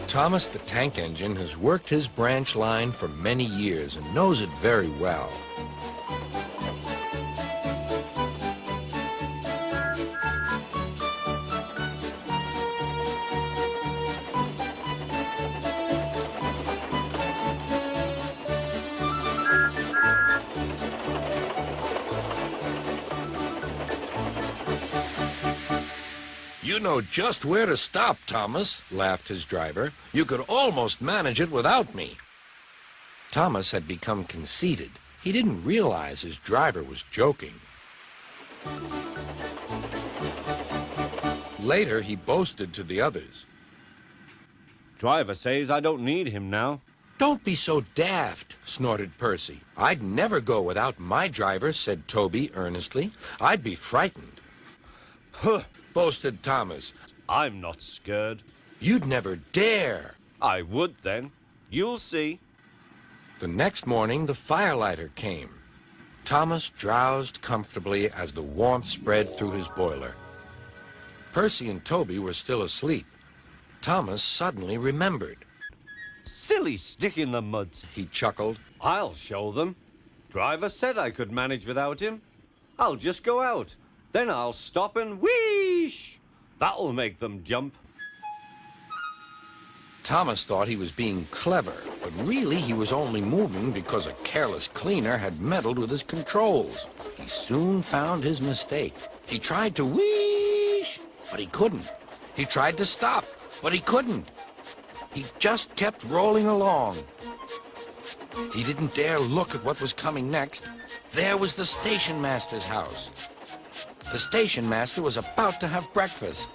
Thomas the Tank Engine has worked his branch line for many years and knows it very well. You know just where to stop, Thomas, laughed his driver. You could almost manage it without me. Thomas had become conceited. He didn't realize his driver was joking. Later, he boasted to the others. Driver says I don't need him now. Don't be so daft, snorted Percy. I'd never go without my driver, said Toby earnestly. I'd be frightened. Huh. Boasted Thomas. I'm not scared. You'd never dare. I would then. You'll see. The next morning, the firelighter came. Thomas drowsed comfortably as the warmth spread through his boiler. Percy and Toby were still asleep. Thomas suddenly remembered. Silly stick in the mud, He chuckled. I'll show them. Driver said I could manage without him. I'll just go out. Then I'll stop and wheesh. That'll make them jump. Thomas thought he was being clever, but really he was only moving because a careless cleaner had meddled with his controls. He soon found his mistake. He tried to wheesh, but he couldn't. He tried to stop, but he couldn't. He just kept rolling along. He didn't dare look at what was coming next. There was the station master's house. The station master was about to have breakfast.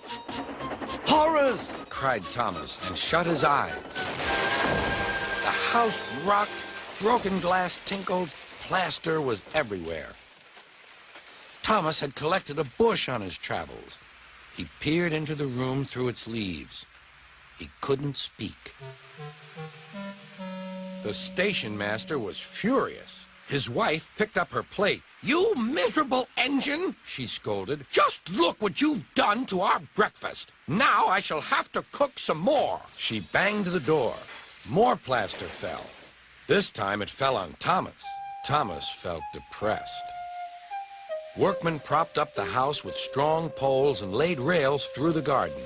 Horrors! Cried Thomas and shut his eyes. The house rocked, broken glass tinkled, plaster was everywhere. Thomas had collected a bush on his travels. He peered into the room through its leaves. He couldn't speak. The station master was furious. His wife picked up her plate. You miserable engine, she scolded. Just look what you've done to our breakfast. Now I shall have to cook some more. She banged the door. More plaster fell. This time it fell on Thomas. Thomas felt depressed. Workmen propped up the house with strong poles and laid rails through the garden.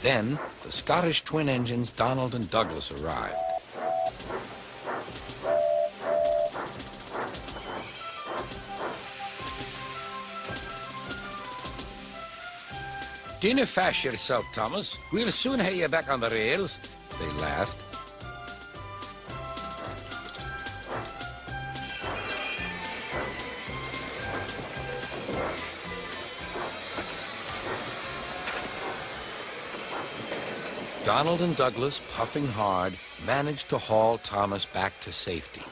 Then, the Scottish twin engines Donald and Douglas arrived. Dinna fash yourself, Thomas. We'll soon have you back on the rails. They laughed. Donald and Douglas, puffing hard, managed to haul Thomas back to safety.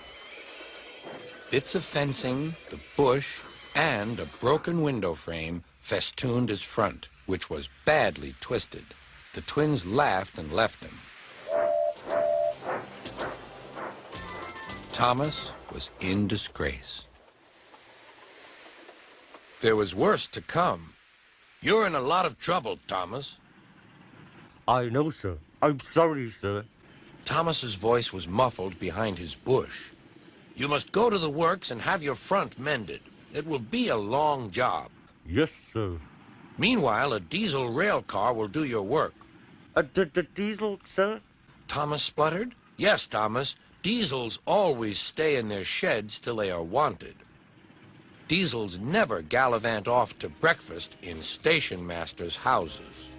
Bits of fencing, the bush, and a broken window frame festooned his front, which was badly twisted. The twins laughed and left him. Thomas was in disgrace. There was worse to come. You're in a lot of trouble, Thomas. I know, sir. I'm sorry, sir. Thomas's voice was muffled behind his bush. You must go to the works and have your front mended. It will be a long job. Yes, sir. Meanwhile, a diesel rail car will do your work. The diesel, sir? Thomas spluttered. Yes, Thomas. Diesels always stay in their sheds till they are wanted. Diesels never gallivant off to breakfast in station masters' houses.